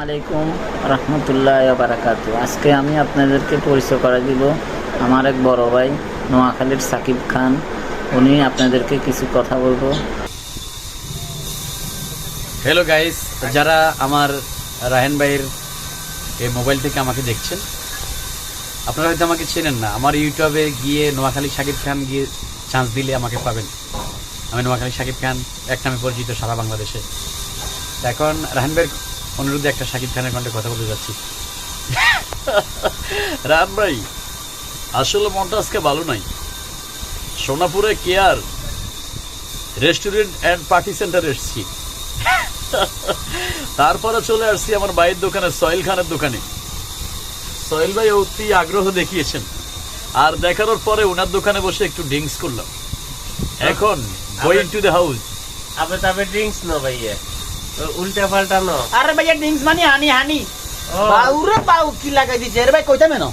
আলাইকুম রহমতুল্লাহ বারাকাতু। আজকে আমি আপনাদেরকে পরিচয় করে দিব আমার এক বড় ভাই নোয়াখালীর সাকিব খান। উনি আপনাদেরকে কিছু কথা বলবো। হ্যালো গাইস, যারা আমার রাহেন ভাইয়ের এই মোবাইল থেকে আমাকে দেখছেন, আপনারা হয়তো আমাকে চেনেন না। আমার ইউটিউবে গিয়ে নোয়াখালী সাকিব খান গিয়ে চান্স দিলে আমাকে পাবেন। আমি নোয়াখালী সাকিব খান এক নামে পরিচিত সারা বাংলাদেশে। এখন রাহেন ভাইয়ের অনুরোধে একটা সাকিব খানের কণ্ঠে কথা বলতে যাচ্ছি। রাহেন ভাই, আসলে মনটা আজকে ভালো নাই। সোনাপুরে care restaurant and party centre এসেছি, তারপরে চলে আসছি আমার ভাইয়ের দোকানে, সোহেল খানের দোকানে। সোহেল ভাই অতি আগ্রহ দেখিয়েছেন, আর দেখানোর পরে ওনার দোকানে বসে একটু ড্রিঙ্কস করলাম। এখন গোয়িং টু দ্য হাউস। আবে তবে ড্রিঙ্কস নো ভাইয়া, উল্টা পাল্টা নো। আরে ভাইয়া ড্রিঙ্কস মানে হানি হানি ও। বাউরে বাউ কি লাগাই দিছে রে ভাই, কইতামে না